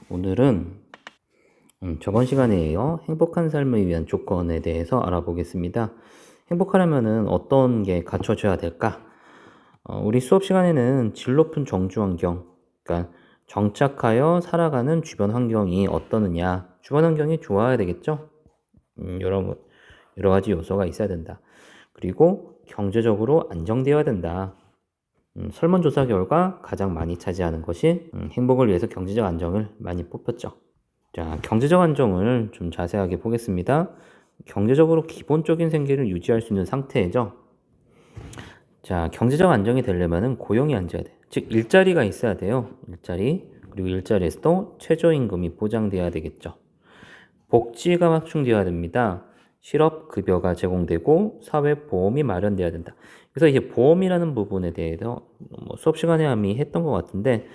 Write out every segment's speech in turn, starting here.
오늘은 저번 시간에 이어 행복한 삶을 위한 조건에 대해서 알아보겠습니다. 행복하려면 어떤 게 갖춰져야 될까? 우리 수업 시간에는 질 높은 정주 환경, 그러니까 정착하여 살아가는 주변 환경이 어떠느냐, 주변 환경이 좋아야 되겠죠? 여러 가지 요소가 있어야 된다. 그리고 경제적으로 안정되어야 된다. 설문조사 결과 가장 많이 차지하는 것이 행복을 위해서 경제적 안정을 많이 뽑혔죠. 자, 경제적 안정을 좀 자세하게 보겠습니다. 경제적으로 기본적인 생계를 유지할 수 있는 상태죠. 자, 경제적 안정이 되려면 고용이 앉아야 돼. 즉, 일자리가 있어야 돼요. 일자리. 그리고 일자리에서도 최저임금이 보장돼야 되겠죠. 복지가 확충되어야 됩니다. 실업급여가 제공되고 사회보험이 마련돼야 된다. 그래서 이제 보험이라는 부분에 대해서 수업 시간에 이미 했던 것 같은데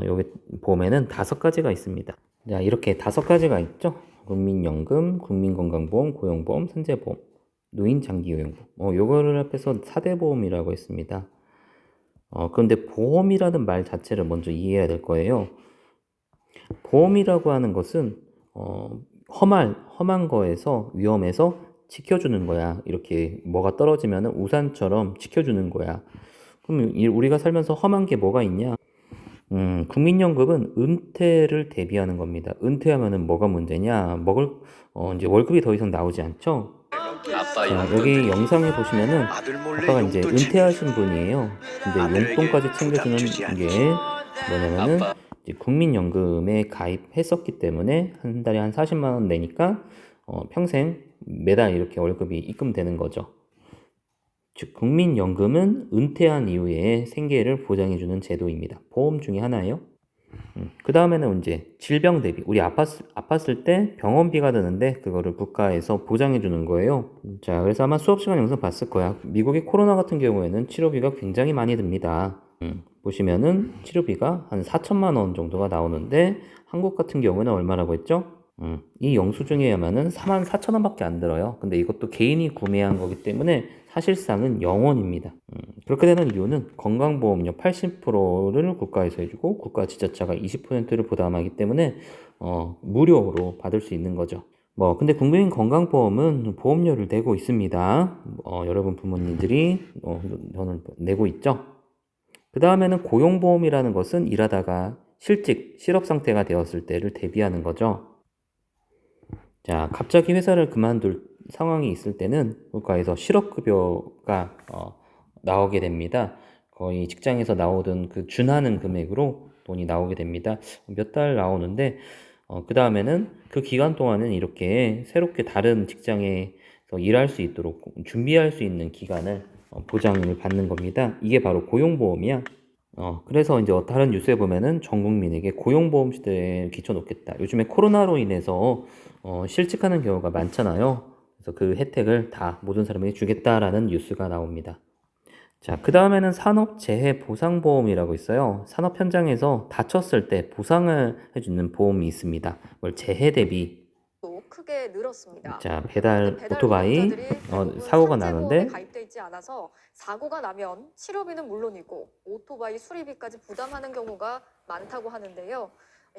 여기 보험에는 5가지가 있습니다. 자, 이렇게 5가지가 있죠. 국민연금, 국민건강보험, 고용보험, 산재보험, 노인장기요양보험. 요거를 합해서 4대 보험이라고 했습니다. 그런데 보험이라는 말 자체를 먼저 이해해야 될 거예요. 보험이라고 하는 것은 험한 거에서 위험에서 지켜주는 거야. 이렇게 뭐가 떨어지면 우산처럼 지켜주는 거야. 그럼 우리가 살면서 험한 게 뭐가 있냐? 국민연금은 은퇴를 대비하는 겁니다. 은퇴하면은 뭐가 문제냐? 이제 월급이 더 이상 나오지 않죠? 자, 여기 영상에 보시면은 아빠가 이제 은퇴하신 분이에요. 근데 용돈까지 챙겨주는 게 뭐냐면은 이제 국민연금에 가입했었기 때문에 한 달에 한 40만 원 내니까 평생 매달 이렇게 월급이 입금되는 거죠. 즉 국민연금은 은퇴한 이후에 생계를 보장해주는 제도입니다. 보험 중에 하나예요. 그 다음에는 이제 질병 대비. 우리 아팠을 때 병원비가 드는데 그거를 국가에서 보장해주는 거예요. 자, 그래서 아마 수업 시간 영상 봤을 거야. 미국의 코로나 같은 경우에는 치료비가 굉장히 많이 듭니다. 보시면은 치료비가 한 4천만 원 정도가 나오는데 한국 같은 경우에는 얼마라고 했죠? 이 영수증에야만은 4만 4천 원밖에 안 들어요. 근데 이것도 개인이 구매한 거기 때문에 사실상은 0원입니다. 그렇게 되는 이유는 건강보험료 80%를 국가에서 해주고 국가 지자체가 20%를 부담하기 때문에 무료로 받을 수 있는 거죠. 근데 국민 건강보험은 보험료를 내고 있습니다. 여러분 부모님들이 돈을 내고 있죠. 그 다음에는 고용보험이라는 것은 일하다가 실업 상태가 되었을 때를 대비하는 거죠. 자, 갑자기 회사를 그만둘 상황이 있을 때는 국가에서 실업급여가 나오게 됩니다. 거의 직장에서 나오던 그 준하는 금액으로 돈이 나오게 됩니다. 몇 달 나오는데 그 다음에는 그 기간 동안은 이렇게 새롭게 다른 직장에서 일할 수 있도록 준비할 수 있는 기간을 보장을 받는 겁니다. 이게 바로 고용보험이야. 그래서 이제 다른 뉴스에 보면은 전 국민에게 고용보험 시대에 기쳐놓겠다. 요즘에 코로나로 인해서 실직하는 경우가 많잖아요. 그래서 그 혜택을 다 모든 사람에게 주겠다라는 뉴스가 나옵니다. 자, 그 다음에는 산업재해보상보험이라고 있어요. 산업 현장에서 다쳤을 때 보상을 해주는 보험이 있습니다. 그걸 재해 대비. 또 크게 늘었습니다. 자, 그런데 배달 배달 오토바이 노동자들이 대부분 사고가 산재보험에 나는데 가입돼 있지 않아서 사고가 나면 치료비는 물론이고 오토바이 수리비까지 부담하는 경우가 많다고 하는데요.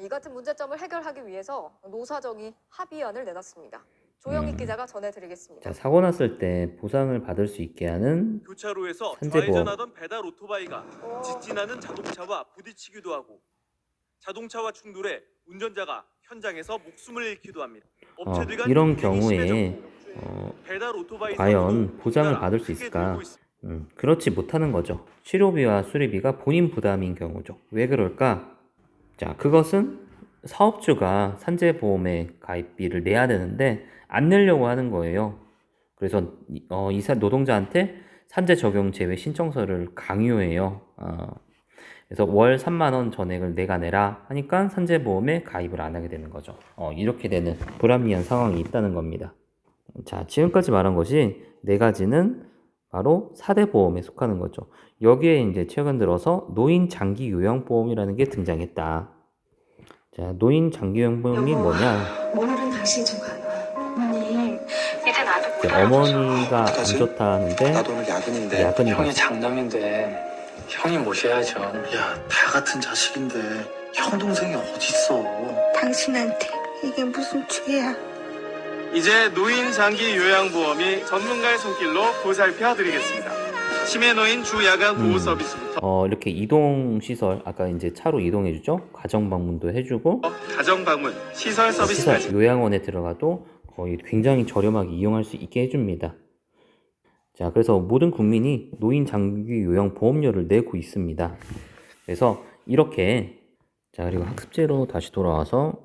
이 같은 문제점을 해결하기 위해서 노사정이 합의안을 내놨습니다. 조영익 기자가 전해드리겠습니다. 자, 사고 났을 때 보상을 받을 수 있게 하는 교차로에서 산재보험. 좌회전하던 배달 오토바이가 직진하는 자동차와 부딪히기도 하고 자동차와 충돌해 운전자가 현장에서 목숨을 잃기도 합니다. 업체들 간 이런 경쟁이 경우에 심해졌고 배달 오토바이 과연 보장을 사고도 받을 수 크게 있을까? 늘고 있습니다. 그렇지 못하는 거죠. 치료비와 수리비가 본인 부담인 경우죠. 왜 그럴까? 자, 그것은 사업주가 산재보험에 가입비를 내야 되는데 안 내려고 하는 거예요. 그래서 이사 노동자한테 산재 적용 제외 신청서를 강요해요. 그래서 월 3만 원 전액을 내가 내라 하니까 산재보험에 가입을 안 하게 되는 거죠. 이렇게 되는 불합리한 상황이 있다는 겁니다. 자, 지금까지 말한 것이 4가지는 바로 4대 보험에 속하는 거죠. 여기에 이제 최근 들어서 노인 장기 요양보험이라는 게 등장했다. 자, 노인 장기 요양보험이 뭐냐? 오늘은 당신이 좀 가요. 어머님, 이제 나도 못 이제 알아보죠. 어머니가 안 어떡하지? 좋다 하는데 나도 오늘 야근인데. 야근이다. 형이 장남인데 형이 모셔야죠. 야, 다 같은 자식인데 형 동생이 어딨어? 당신한테 이게 무슨 죄야? 이제 노인 장기 요양보험이 전문가의 손길로 보살펴 드리겠습니다. 치매 노인 주 야간 보호 서비스부터 이렇게 이동 시설, 아까 이제 차로 이동해 주죠. 가정 방문도 해 주고 가정 방문 시설 서비스까지. 시설 요양원에 들어가도 거의 굉장히 저렴하게 이용할 수 있게 해 줍니다. 자, 그래서 모든 국민이 노인 장기 요양 보험료를 내고 있습니다. 그래서 이렇게, 자, 그리고 학습제로 다시 돌아와서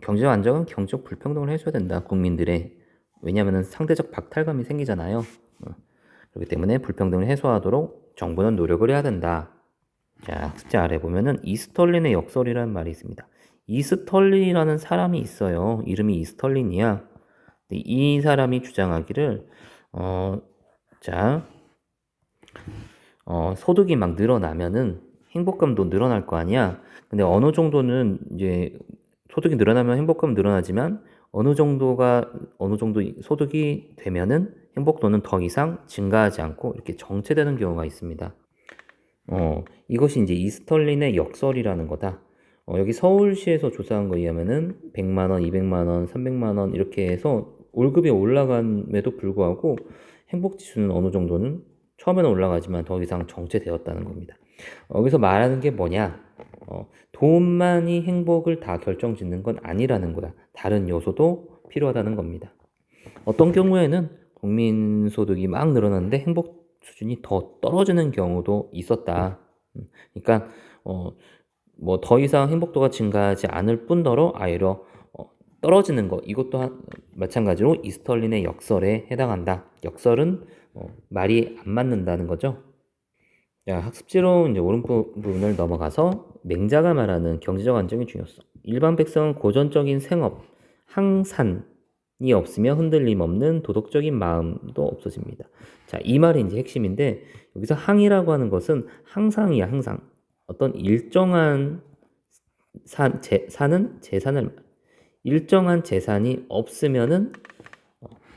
경제적 안정은 경제적 불평등을 해줘야 된다, 국민들의. 왜냐하면 상대적 박탈감이 생기잖아요. 그렇기 때문에 불평등을 해소하도록 정부는 노력을 해야 된다. 자, 학습제 아래 보면은 이스털린의 역설이라는 말이 있습니다. 이스털린이라는 사람이 있어요. 이름이 이스털린이야. 근데 이 사람이 주장하기를 소득이 막 늘어나면은 행복감도 늘어날 거 아니야. 근데 어느 정도는 이제 소득이 늘어나면 행복감은 늘어나지만 어느 정도 소득이 되면은 행복도는 더 이상 증가하지 않고 이렇게 정체되는 경우가 있습니다. 이것이 이제 이스털린의 역설이라는 거다. 여기 서울시에서 조사한 거에 의하면은 100만 원, 200만 원, 300만 원 이렇게 해서 월급이 올라감에도 불구하고 행복 지수는 어느 정도는 처음에는 올라가지만 더 이상 정체되었다는 겁니다. 여기서 말하는 게 뭐냐? 돈만이 행복을 다 결정짓는 건 아니라는 거야. 다른 요소도 필요하다는 겁니다. 어떤 경우에는 국민 소득이 막 늘어났는데 행복 수준이 더 떨어지는 경우도 있었다. 그러니까 뭐 더 이상 행복도가 증가하지 않을 뿐더러 아예로 떨어지는 거, 이것도 마찬가지로 이스털린의 역설에 해당한다. 역설은 말이 안 맞는다는 거죠. 자, 학습지로 이제 오른쪽 부분을 넘어가서 맹자가 말하는 경제적 안정의 중요성. 일반 백성은 고전적인 생업, 항산이 없으며 흔들림 없는 도덕적인 마음도 없어집니다. 자, 이 말이 이제 핵심인데, 여기서 항이라고 하는 것은 항상이야, 항상. 어떤 일정한 일정한 재산이 없으면은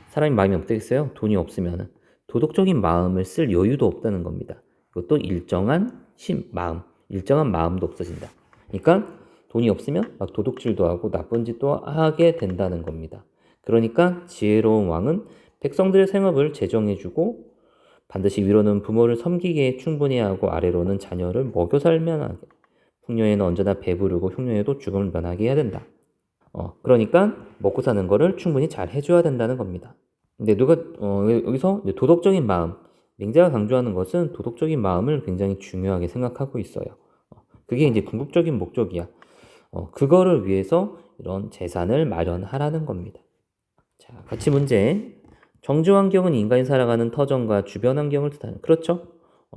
사람이 마음이 어떻겠어요? 돈이 없으면은 도덕적인 마음을 쓸 여유도 없다는 겁니다. 이것도 일정한 일정한 마음도 없어진다. 그러니까 돈이 없으면 막 도둑질도 하고 나쁜 짓도 하게 된다는 겁니다. 그러니까 지혜로운 왕은 백성들의 생업을 제정해주고 반드시 위로는 부모를 섬기게 충분히 하고 아래로는 자녀를 먹여 살면 하게. 풍요에는 언제나 배부르고 흉년에도 죽음을 면하게 해야 된다. 그러니까 먹고 사는 거를 충분히 잘 해줘야 된다는 겁니다. 근데 여기서 이제 도덕적인 마음, 맹자가 강조하는 것은 도덕적인 마음을 굉장히 중요하게 생각하고 있어요. 그게 이제 궁극적인 목적이야. 그거를 위해서 이런 재산을 마련하라는 겁니다. 자, 같이 문제. 정주 환경은 인간이 살아가는 터전과 주변 환경을 뜻하는. 그렇죠?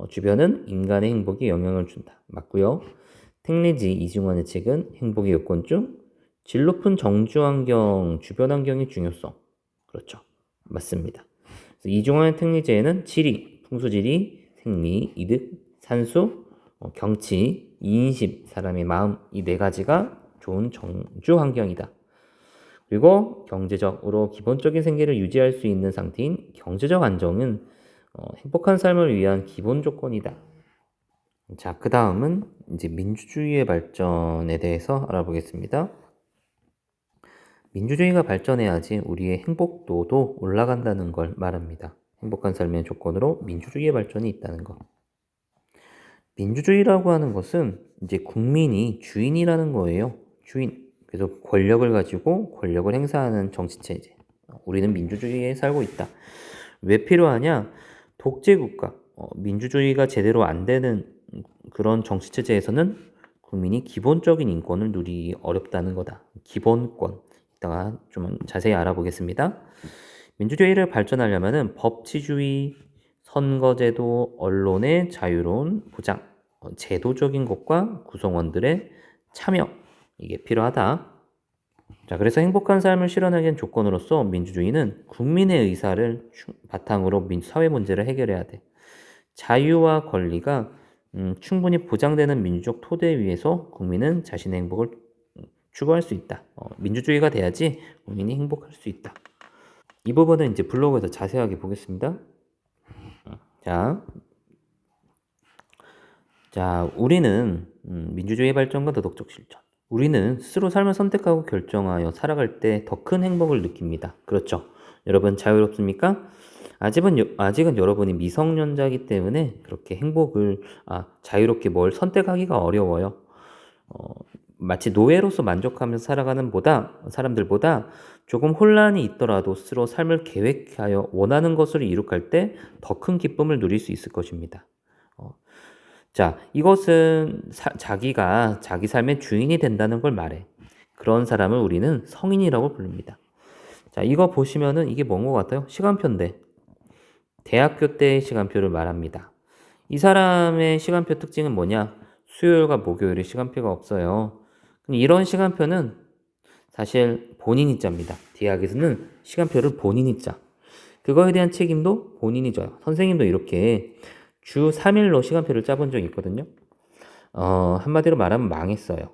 주변은 인간의 행복에 영향을 준다. 맞고요. 택리지 이중환의 책은 행복의 요건 중 질 높은 정주 환경, 주변 환경의 중요성. 그렇죠. 맞습니다. 그래서 이중환의 택리지에는 지리, 풍수지리, 생리, 이득, 산수, 경치, 인심, 사람의 마음, 이 네 가지가 좋은 정주 환경이다. 그리고 경제적으로 기본적인 생계를 유지할 수 있는 상태인 경제적 안정은 행복한 삶을 위한 기본 조건이다. 자, 그 다음은 이제 민주주의의 발전에 대해서 알아보겠습니다. 민주주의가 발전해야지 우리의 행복도도 올라간다는 걸 말합니다. 행복한 삶의 조건으로 민주주의의 발전이 있다는 것. 민주주의라고 하는 것은 이제 국민이 주인이라는 거예요. 주인. 그래서 권력을 가지고 권력을 행사하는 정치체제. 우리는 민주주의에 살고 있다. 왜 필요하냐? 독재국가, 민주주의가 제대로 안 되는 그런 정치체제에서는 국민이 기본적인 인권을 누리기 어렵다는 거다. 기본권. 이따가 좀 자세히 알아보겠습니다. 민주주의를 발전하려면 법치주의, 선거제도, 언론의 자유로운 보장, 제도적인 것과 구성원들의 참여, 이게 필요하다. 자, 그래서 행복한 삶을 실현하기 위한 조건으로서 민주주의는 국민의 의사를 바탕으로 사회 문제를 해결해야 돼. 자유와 권리가 충분히 보장되는 민주적 토대 위에서 국민은 자신의 행복을 추구할 수 있다. 민주주의가 돼야지 국민이 행복할 수 있다. 이 부분은 이제 블로그에서 자세하게 보겠습니다. 자, 자, 우리는 민주주의 발전과 도덕적 실천. 우리는 스스로 삶을 선택하고 결정하여 살아갈 때 더 큰 행복을 느낍니다. 그렇죠? 여러분 자유롭습니까? 아직은 여러분이 미성년자이기 때문에 그렇게 자유롭게 뭘 선택하기가 어려워요. 마치 노예로서 만족하면서 살아가는 사람들보다 조금 혼란이 있더라도 스스로 삶을 계획하여 원하는 것을 이룩할 때 더 큰 기쁨을 누릴 수 있을 것입니다. 자, 이것은 자기가 자기 삶의 주인이 된다는 걸 말해. 그런 사람을 우리는 성인이라고 부릅니다. 자, 이거 보시면은 이게 뭔 것 같아요? 시간표인데. 대학교 때의 시간표를 말합니다. 이 사람의 시간표 특징은 뭐냐? 수요일과 목요일에 시간표가 없어요. 이런 시간표는 사실 본인이 짭니다. 대학에서는 시간표를 본인이 짜. 그거에 대한 책임도 본인이 져요. 선생님도 이렇게 주 3일로 시간표를 짜본 적이 있거든요. 한마디로 말하면 망했어요.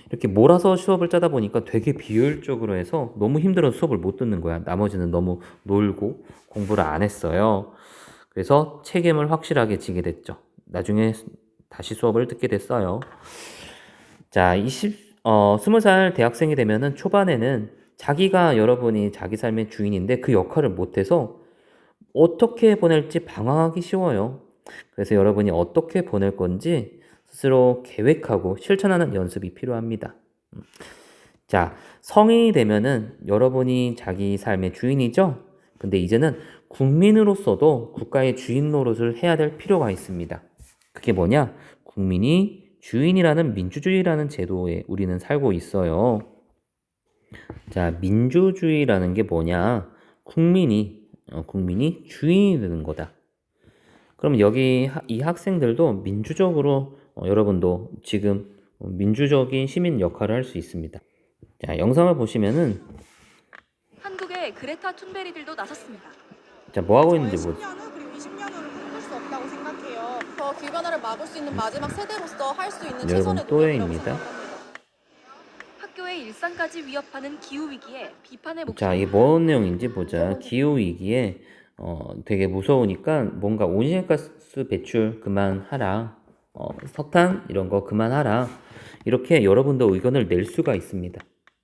이렇게 몰아서 수업을 짜다 보니까 되게 비효율적으로 해서 너무 힘들어서 수업을 못 듣는 거야. 나머지는 너무 놀고 공부를 안 했어요. 그래서 책임을 확실하게 지게 됐죠. 나중에 다시 수업을 듣게 됐어요. 자, 20살 대학생이 되면은 초반에는 여러분이 자기 삶의 주인인데 그 역할을 못해서 어떻게 보낼지 방황하기 쉬워요. 그래서 여러분이 어떻게 보낼 건지 스스로 계획하고 실천하는 연습이 필요합니다. 자, 성인이 되면은 여러분이 자기 삶의 주인이죠? 근데 이제는 국민으로서도 국가의 주인 노릇을 해야 될 필요가 있습니다. 그게 뭐냐? 국민이 주인이라는 민주주의라는 제도에 우리는 살고 있어요. 자, 민주주의라는 게 뭐냐? 국민이 주인이 되는 거다. 그럼 여기 이 학생들도 민주적으로 여러분도 지금 민주적인 시민 역할을 할 수 있습니다. 자, 영상을 보시면은 한국의 그레타 툰베리들도 나섰습니다. 자, 뭐 하고 있는지 저의 10년은 그리고 20년으로 꿈꿀 수 없다고 생각해요. 더 기관화를 막을 수 있는 마지막 세대로서 할 수 있는 여러분, 최선의 또래입니다. 노력이라고 생각합니다. 학교의 일상까지 위협하는 기후 위기에 비판의 자, 목소리. 이게 뭔 내용인지 보자. 기후 위기에 되게 무서우니까 뭔가 온실가스 배출 그만하라. 석탄 이런 거 그만하라. 이렇게 여러분도 의견을 낼 수가 있습니다.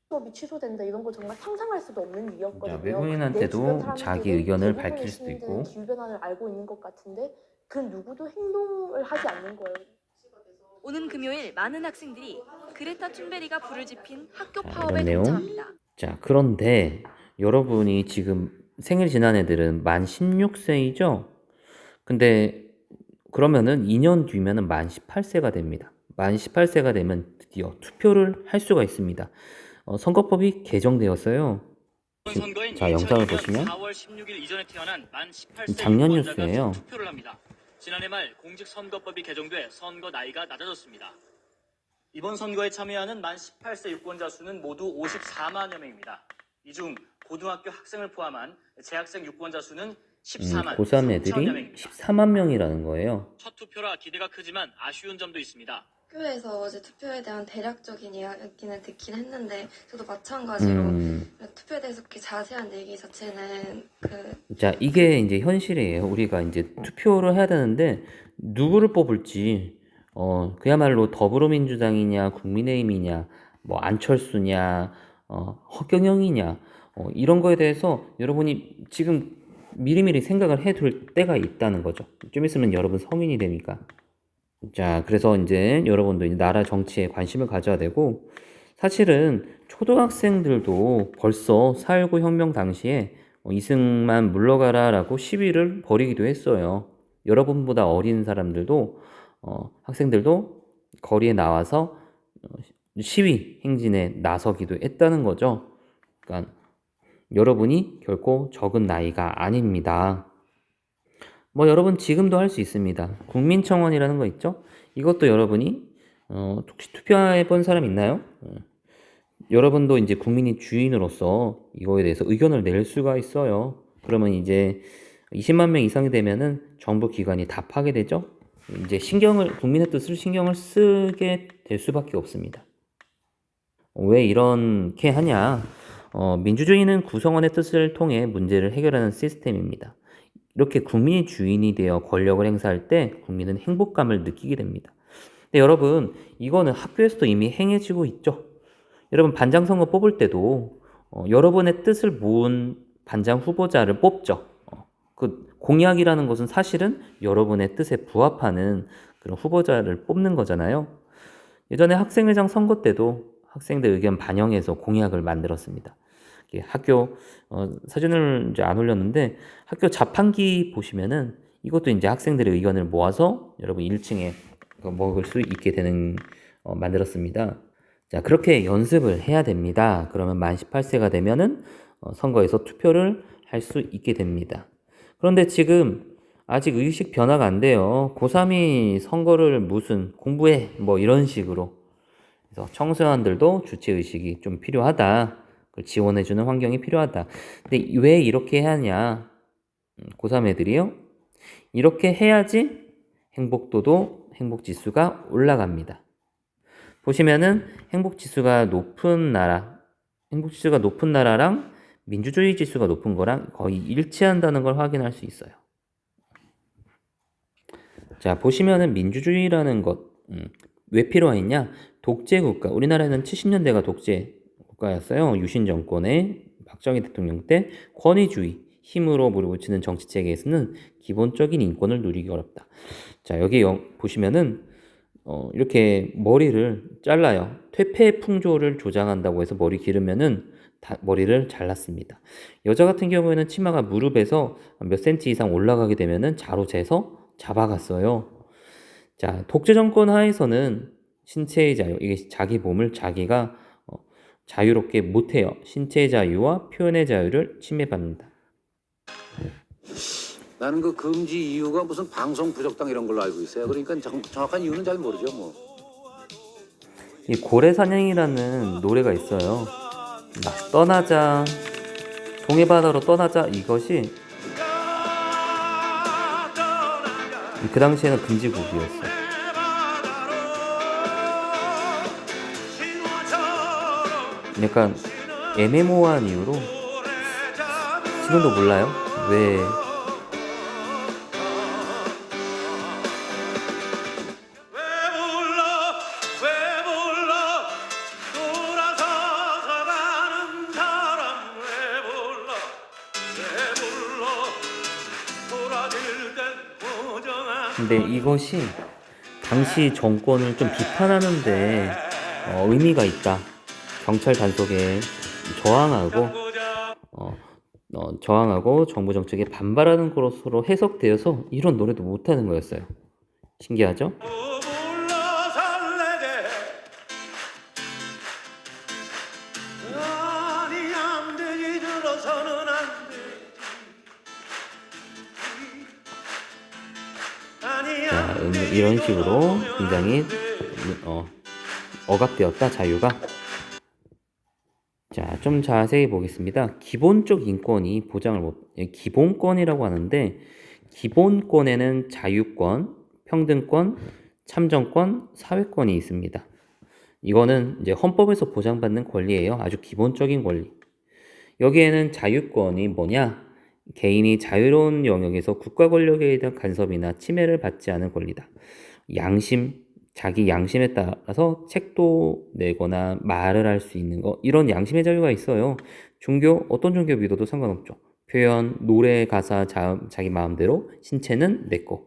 수업이 취소된다 이런 거 정말 상상할 수도 없는 일이었거든요. 자, 외국인한테도 자기 의견을 밝힐 수도 있고. 기후 변화를 알고 있는 것 같은데 그 누구도 행동을 하지 않는 거예요. 오는 금요일 많은 학생들이 그레타 툰베리가 불을 지핀 학교 자, 파업에 이런 내용. 동참합니다. 자, 그런데 여러분이 지금 생일 지난 애들은 만 16세이죠? 근데 그러면은 2년 뒤면은 만 18세가 됩니다. 만 18세가 되면 드디어 투표를 할 수가 있습니다. 선거법이 개정되었어요. 자, 영상을 보시면 4월 16일 이전에 태어난 만 18세 작년 유권자가 뉴스예요. 투표를 합니다. 지난해 말 공직선거법이 개정돼 선거 나이가 낮아졌습니다. 이번 선거에 참여하는 만 18세 유권자 수는 모두 54만여 명입니다. 이 중 고등학교 학생을 포함한 재학생 유권자 수는 14만 고3 3천여 애들이 명입니다. 14만 명이라는 거예요. 첫 투표라 기대가 크지만 아쉬운 점도 있습니다. 학교에서 어제 투표에 대한 대략적인 이야기는 듣긴 했는데 저도 마찬가지로 투표에 대해서 그렇게 자세한 얘기 자체는 자, 이게 이제 현실이에요. 우리가 이제 투표를 해야 되는데 누구를 뽑을지 그야말로 더불어민주당이냐 국민의힘이냐 뭐 안철수냐 허경영이냐 이런 거에 대해서 여러분이 지금 미리미리 생각을 해둘 때가 있다는 거죠. 좀 있으면 여러분 성인이 되니까. 자, 그래서 이제 여러분도 이제 나라 정치에 관심을 가져야 되고, 사실은 초등학생들도 벌써 4.19 혁명 당시에 이승만 물러가라라고 시위를 벌이기도 했어요. 여러분보다 어린 사람들도 학생들도 거리에 나와서 시위 행진에 나서기도 했다는 거죠. 그러니까 여러분이 결코 적은 나이가 아닙니다. 뭐 여러분 지금도 할 수 있습니다. 국민청원이라는 거 있죠? 이것도 여러분이 혹시 투표해 본 사람 있나요? 여러분도 이제 국민이 주인으로서 이거에 대해서 의견을 낼 수가 있어요. 그러면 이제 20만 명 이상이 되면은 정부 기관이 다 파괴되죠? 이제 국민의 뜻을 신경을 쓰게 될 수밖에 없습니다. 왜 이렇게 하냐? 민주주의는 구성원의 뜻을 통해 문제를 해결하는 시스템입니다. 이렇게 국민이 주인이 되어 권력을 행사할 때 국민은 행복감을 느끼게 됩니다. 근데 여러분, 이거는 학교에서도 이미 행해지고 있죠. 여러분, 반장 선거 뽑을 때도 여러분의 뜻을 모은 반장 후보자를 뽑죠. 그 공약이라는 것은 사실은 여러분의 뜻에 부합하는 그런 후보자를 뽑는 거잖아요. 예전에 학생회장 선거 때도 학생들 의견 반영해서 공약을 만들었습니다. 학교 사진을 이제 안 올렸는데 학교 자판기 보시면은 이것도 이제 학생들의 의견을 모아서 여러분 1층에 먹을 수 있게 되는 만들었습니다. 자, 그렇게 연습을 해야 됩니다. 그러면 만 18세가 되면은 선거에서 투표를 할 수 있게 됩니다. 그런데 지금 아직 의식 변화가 안 돼요. 고3이 선거를 무슨 공부해 뭐 이런 식으로. 그래서 청소년들도 주체 의식이 좀 필요하다. 그걸 지원해주는 환경이 필요하다. 근데 왜 이렇게 해야 하냐? 고3 애들이요. 이렇게 해야지 행복지수가 올라갑니다. 보시면은 행복지수가 높은 나라랑 민주주의 지수가 높은 거랑 거의 일치한다는 걸 확인할 수 있어요. 자, 보시면은 민주주의라는 것, 왜 필요했냐? 독재국가, 우리나라는 70년대가 독재 국가였어요. 유신 정권의 박정희 대통령 때 권위주의, 힘으로 몰아붙이는 정치 체계에서는 기본적인 인권을 누리기 어렵다. 자, 여기 보시면은 이렇게 머리를 잘라요. 퇴폐풍조를 조장한다고 해서 머리 기르면은 머리를 잘랐습니다. 여자 같은 경우에는 치마가 무릎에서 몇 센치 이상 올라가게 되면은 자로 재서 잡아갔어요. 자, 독재 정권 하에서는 신체의 자유, 이게 자기 몸을 자기가 자유롭게 못해요. 신체의 자유와 표현의 자유를 침해받는다. 나는 그 금지 이유가 무슨 방송 부적당 이런 걸로 알고 있어요. 그러니까 정확한 이유는 잘 모르죠, 뭐. 이 고래사냥이라는 노래가 있어요. 떠나자, 동해바다로 떠나자, 이것이 그 당시에는 금지곡이었어요. 약간 애매모호한 이유로 지금도 몰라요. 왜 근데 이것이 당시 정권을 좀 비판하는데 의미가 있다. 경찰 단속에 저항하고 정부 정책에 반발하는 것으로 해석되어서 이런 노래도 못하는 거였어요. 신기하죠? 자, 이런 식으로 굉장히 억압되었다, 자유가. 자, 좀 자세히 보겠습니다. 기본적 인권이 보장을 기본권이라고 하는데, 기본권에는 자유권, 평등권, 참정권, 사회권이 있습니다. 이거는 이제 헌법에서 보장받는 권리예요. 아주 기본적인 권리. 여기에는 자유권이 뭐냐? 개인이 자유로운 영역에서 국가 권력에 대한 간섭이나 침해를 받지 않은 권리다. 자기 양심에 따라서 책도 내거나 말을 할 수 있는 거, 이런 양심의 자유가 있어요. 어떤 종교 믿어도 상관없죠. 표현, 노래, 가사, 자기 마음대로, 신체는 내 거,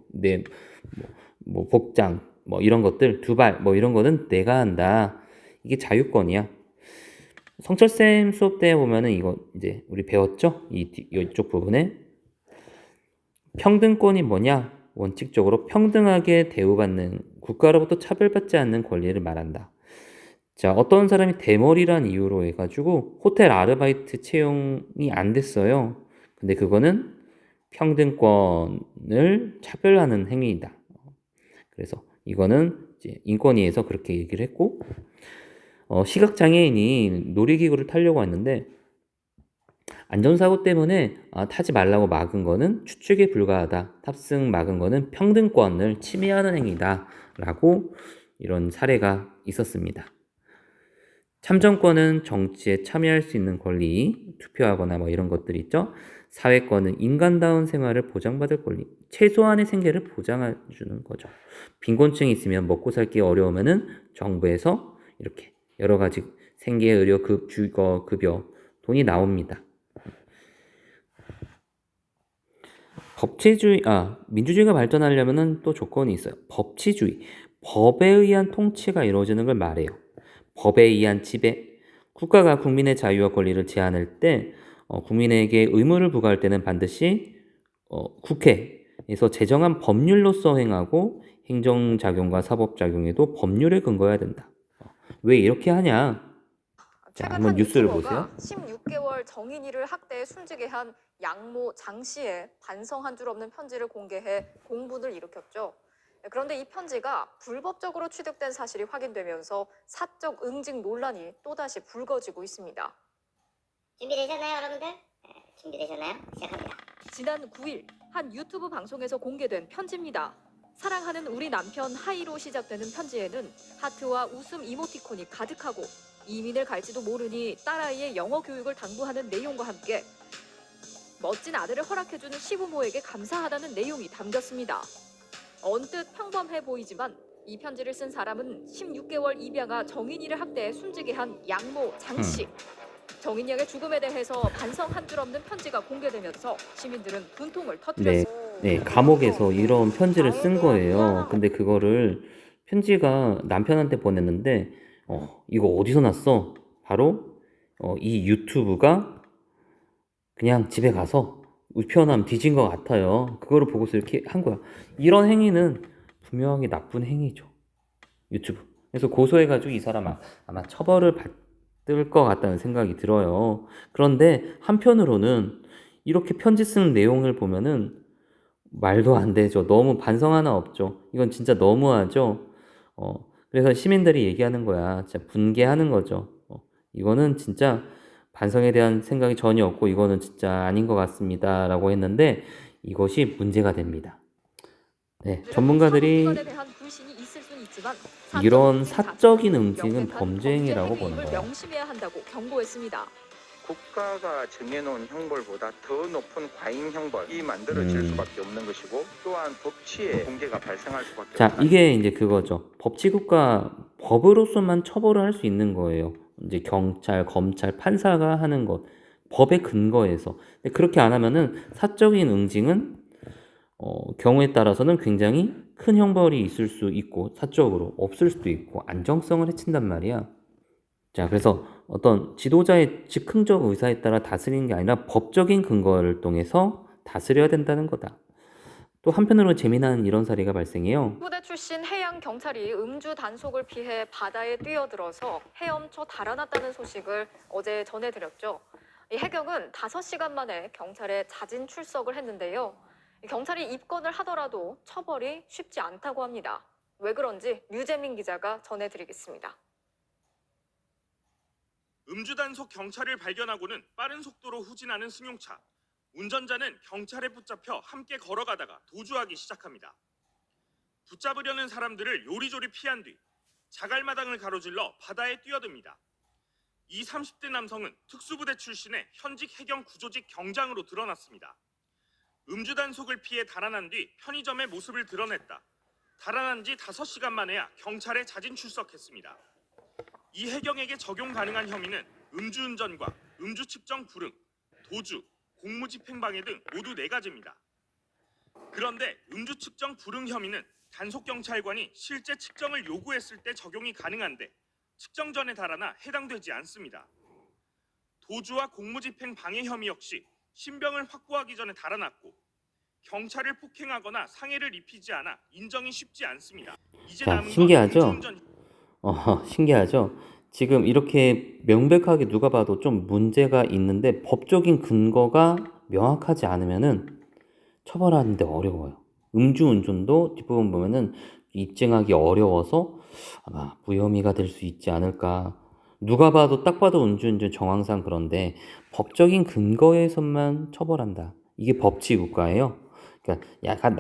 복장, 이런 것들, 두발, 이런 거는 내가 한다. 이게 자유권이야. 성철쌤 수업 때 보면은 이거 이제 우리 배웠죠? 이쪽 부분에. 평등권이 뭐냐? 원칙적으로 평등하게 대우받는, 국가로부터 차별받지 않는 권리를 말한다. 자, 어떤 사람이 대머리란 이유로 해가지고 호텔 아르바이트 채용이 안 됐어요. 근데 그거는 평등권을 차별하는 행위이다. 그래서 이거는 이제 인권위에서 그렇게 얘기를 했고, 시각장애인이 놀이기구를 타려고 했는데 안전사고 때문에 타지 말라고 막은 거는 추측에 불과하다. 탑승 막은 거는 평등권을 침해하는 행위다. 라고 이런 사례가 있었습니다. 참정권은 정치에 참여할 수 있는 권리, 투표하거나 뭐 이런 것들 있죠. 사회권은 인간다운 생활을 보장받을 권리, 최소한의 생계를 보장해주는 거죠. 빈곤층이 있으면 먹고 살기 어려우면은 정부에서 이렇게 여러 가지 생계, 의료, 주거, 급여, 돈이 나옵니다. 민주주의가 발전하려면은 또 조건이 있어요. 법치주의. 법에 의한 통치가 이루어지는 걸 말해요. 법에 의한 지배. 국가가 국민의 자유와 권리를 제한할 때 국민에게 의무를 부과할 때는 반드시 국회에서 제정한 법률로서 행하고 행정작용과 사법작용에도 법률에 근거해야 된다. 왜 이렇게 하냐? 자, 최근 한번 한 뉴스를 유튜버가 보세요. 16개월 정인이를 학대에 숨지게 한 양모 장 씨의 반성 한 줄 없는 편지를 공개해 공분을 일으켰죠. 그런데 이 편지가 불법적으로 취득된 사실이 확인되면서 사적 응징 논란이 또다시 불거지고 있습니다. 준비되셨나요, 여러분들? 네, 준비되셨나요? 시작합니다. 지난 9일 한 유튜브 방송에서 공개된 편지입니다. 사랑하는 우리 남편 하이로 시작되는 편지에는 하트와 웃음 이모티콘이 가득하고 이민을 갈지도 모르니 딸아이의 영어 교육을 당부하는 내용과 함께 멋진 아들을 허락해주는 시부모에게 감사하다는 내용이 담겼습니다. 언뜻 평범해 보이지만 이 편지를 쓴 사람은 16개월 입양아 정인이를 학대해 숨지게 한 양모 장씨. 정인 양의 죽음에 대해서 반성 한 줄 없는 편지가 공개되면서 시민들은 분통을 터뜨렸습니다. 네, 감옥에서 이런 편지를 쓴 거예요. 근데 그거를 편지가 남편한테 보냈는데 이거 어디서 났어? 바로 이 유튜브가 그냥 집에 가서 우편함 뒤진 것 같아요. 그거를 보고서 이렇게 한 거야. 이런 행위는 분명하게 나쁜 행위죠. 유튜브. 그래서 고소해가지고 이 사람 아마 처벌을 받을 것 같다는 생각이 들어요. 그런데 한편으로는 이렇게 편지 쓰는 내용을 보면은 말도 안 되죠. 너무 반성 하나 없죠. 이건 진짜 너무하죠. 그래서 시민들이 얘기하는 거야. 진짜 분개하는 거죠. 이거는 진짜 반성에 대한 생각이 전혀 없고 이거는 진짜 아닌 것 같습니다. 라고 했는데 이것이 문제가 됩니다. 네, 전문가들이 이런 사적인 응징은 범죄 행위라고 보는 거예요. 명심해야 한다고 경고했습니다. 국가가 정해놓은 형벌보다 더 높은 과잉 형벌이 만들어질 수밖에 없는 것이고 또한 법치에 공개가 발생할 수밖에 자, 없다. 이게 이제 그거죠. 법치국가 법으로서만 처벌을 할 수 있는 거예요. 이제 경찰, 검찰, 판사가 하는 것. 법의 근거에서. 근데 그렇게 안 하면은 사적인 응징은 경우에 따라서는 굉장히 큰 형벌이 있을 수 있고 사적으로 없을 수도 있고 안정성을 해친단 말이야. 자, 그래서 어떤 지도자의 즉흥적 의사에 따라 다스리는 게 아니라 법적인 근거를 통해서 다스려야 된다는 거다. 또 한편으로 재미난 이런 사례가 발생해요. 부대 출신 해양 경찰이 음주 단속을 피해 바다에 뛰어들어서 헤엄쳐 달아났다는 소식을 어제 전해드렸죠. 이 해경은 5시간 만에 경찰에 자진 출석을 했는데요. 경찰이 입건을 하더라도 처벌이 쉽지 않다고 합니다. 왜 그런지 류재민 기자가 전해드리겠습니다. 음주 단속 경찰을 발견하고는 빠른 속도로 후진하는 승용차. 운전자는 경찰에 붙잡혀 함께 걸어가다가 도주하기 시작합니다. 붙잡으려는 사람들을 요리조리 피한 뒤 자갈마당을 가로질러 바다에 뛰어듭니다. 이 30대 남성은 특수부대 출신의 현직 해경 구조직 경장으로 드러났습니다. 음주 단속을 피해 달아난 뒤 편의점의 모습을 드러냈다. 달아난 지 5시간 만에야 경찰에 자진 출석했습니다. 이 해경에게 적용 가능한 혐의는 음주운전과 음주 측정 불응, 도주, 공무집행방해 등 모두 4가지입니다. 그런데 음주 측정 불응 혐의는 단속경찰관이 실제 측정을 요구했을 때 적용이 가능한데 측정 전에 달아나 해당되지 않습니다. 도주와 공무집행방해 혐의 역시 신병을 확보하기 전에 달아났고 경찰을 폭행하거나 상해를 입히지 않아 인정이 쉽지 않습니다. 이제 자, 남은 건 신기하죠? 음주운전... 신기하죠? 지금 이렇게 명백하게 누가 봐도 좀 문제가 있는데 법적인 근거가 명확하지 않으면은 처벌하는데 어려워요. 음주운전도 뒷부분 보면은 입증하기 어려워서 아마 무혐의가 될 수 있지 않을까. 누가 봐도 딱 봐도 음주운전 정황상 그런데 법적인 근거에서만 처벌한다. 이게 법치국가예요. 그러니까 약간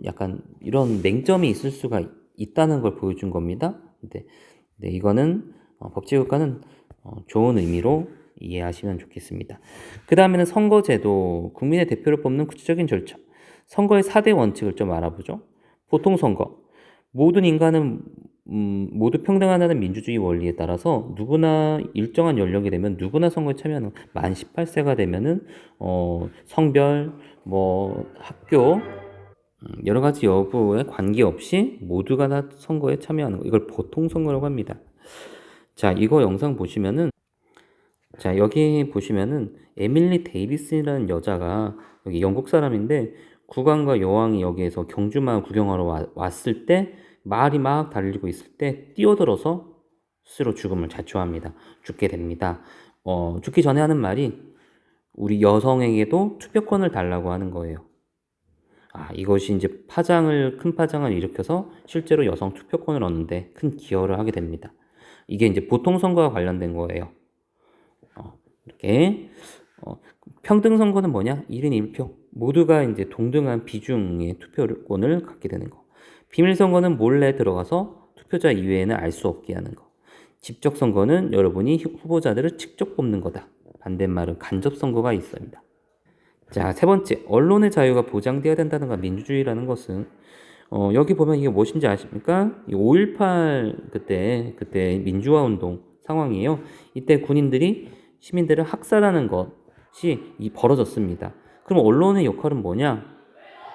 약간 이런 맹점이 있을 수가 있다는 걸 보여준 겁니다. 근데 이거는 법치국가는 좋은 의미로 이해하시면 좋겠습니다. 그 다음에는 선거제도, 국민의 대표를 뽑는 구체적인 절차. 선거의 4대 원칙을 좀 알아보죠. 보통 선거. 모든 인간은 모두 평등하다는 민주주의 원리에 따라서 누구나 일정한 연령이 되면 누구나 선거에 참여하는, 만 18세가 되면은 성별, 학교, 여러 가지 여부에 관계없이 모두가 다 선거에 참여하는 거. 이걸 보통 선거라고 합니다. 자, 이거 영상 보시면은, 자, 여기 보시면은 에밀리 데이비슨이라는 여자가, 여기 영국 사람인데 국왕과 여왕이 여기에서 경주마을 구경하러 왔을 때, 말이 막 달리고 있을 때 뛰어들어서 스스로 죽음을 자초합니다. 죽게 됩니다. 죽기 전에 하는 말이 우리 여성에게도 투표권을 달라고 하는 거예요. 이것이 이제 큰 파장을 일으켜서 실제로 여성 투표권을 얻는데 큰 기여를 하게 됩니다. 이게 이제 보통 선거와 관련된 거예요. 이렇게 평등 선거는 뭐냐? 1인 1표. 모두가 이제 동등한 비중의 투표권을 갖게 되는 거. 비밀 선거는 몰래 들어가서 투표자 이외에는 알 수 없게 하는 거. 직접 선거는 여러분이 후보자들을 직접 뽑는 거다. 반대말은 간접 선거가 있습니다. 자, 세 번째, 언론의 자유가 보장되어야 된다는 거. 민주주의라는 것은 여기 보면 이게 무엇인지 아십니까? 5.18 그때 민주화 운동 상황이에요. 이때 군인들이 시민들을 학살하는 것이 벌어졌습니다. 그럼 언론의 역할은 뭐냐?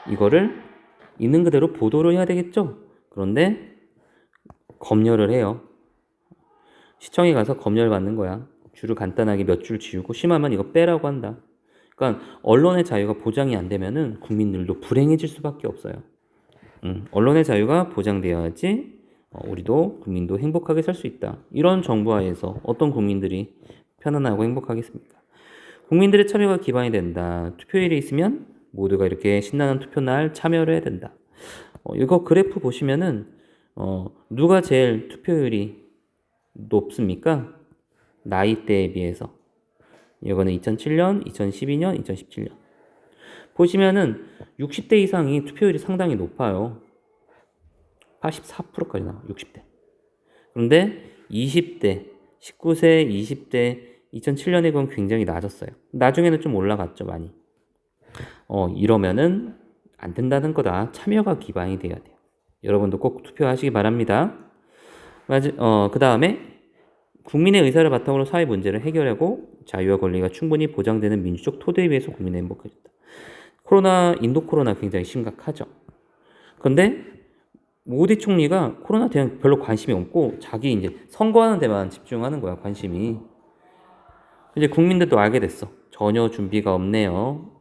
이거를 있는 그대로 보도를 해야 되겠죠? 그런데 검열을 해요. 시청에 가서 검열 받는 거야. 줄을 간단하게 몇 줄 지우고 심하면 이거 빼라고 한다. 그러니까 언론의 자유가 보장이 안 되면은 국민들도 불행해질 수밖에 없어요. 언론의 자유가 보장되어야지 우리도 국민도 행복하게 살 수 있다. 이런 정부 하에서 어떤 국민들이 편안하고 행복하겠습니까? 국민들의 참여가 기반이 된다. 투표일이 있으면 모두가 이렇게 신나는 투표날 참여를 해야 된다. 이거 그래프 보시면은 누가 제일 투표율이 높습니까? 나이대에 비해서. 이거는 2007년, 2012년, 2017년. 보시면은 60대 이상이 투표율이 상당히 높아요. 84%까지 나와, 60대. 그런데 20대, 19세, 20대, 2007년에 그건 굉장히 낮았어요. 나중에는 좀 올라갔죠, 많이. 이러면은 안 된다는 거다. 참여가 기반이 돼야 돼요. 여러분도 꼭 투표하시기 바랍니다. 그 다음에 국민의 의사를 바탕으로 사회 문제를 해결하고 자유와 권리가 충분히 보장되는 민주적 토대에 의해서 국민의 행복해졌다. 인도 코로나 굉장히 심각하죠. 그런데 모디 총리가 코로나 대응 별로 관심이 없고 자기 이제 선거하는 데만 집중하는 거야, 관심이. 이제 국민들도 알게 됐어. 전혀 준비가 없네요.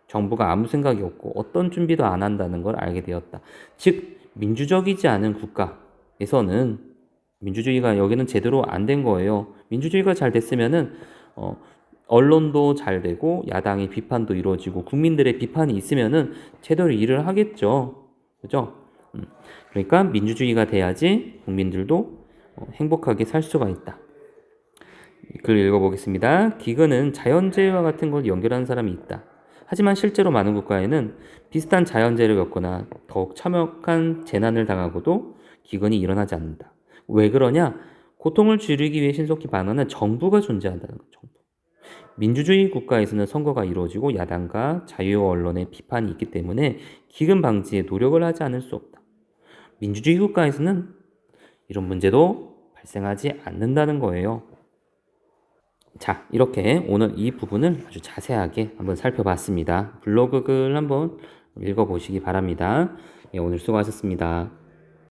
정부가 아무 생각이 없고 어떤 준비도 안 한다는 걸 알게 되었다. 즉 민주적이지 않은 국가에서는 민주주의가 여기는 제대로 안 된 거예요. 민주주의가 잘 됐으면은 언론도 잘 되고 야당의 비판도 이루어지고 국민들의 비판이 있으면은 제대로 일을 하겠죠. 그죠? 그러니까 민주주의가 돼야지 국민들도 행복하게 살 수가 있다. 글 읽어보겠습니다. 기근은 자연재해와 같은 걸 연결하는 사람이 있다. 하지만 실제로 많은 국가에는 비슷한 자연재해를 겪거나 더욱 참혹한 재난을 당하고도 기근이 일어나지 않는다. 왜 그러냐? 고통을 줄이기 위해 신속히 반응하는 정부가 존재한다는 거죠. 정부. 민주주의 국가에서는 선거가 이루어지고 야당과 자유 언론의 비판이 있기 때문에 기근 방지에 노력을 하지 않을 수 없다. 민주주의 국가에서는 이런 문제도 발생하지 않는다는 거예요. 자, 이렇게 오늘 이 부분을 아주 자세하게 한번 살펴봤습니다. 블로그 글 한번 읽어보시기 바랍니다. 오늘 수고하셨습니다.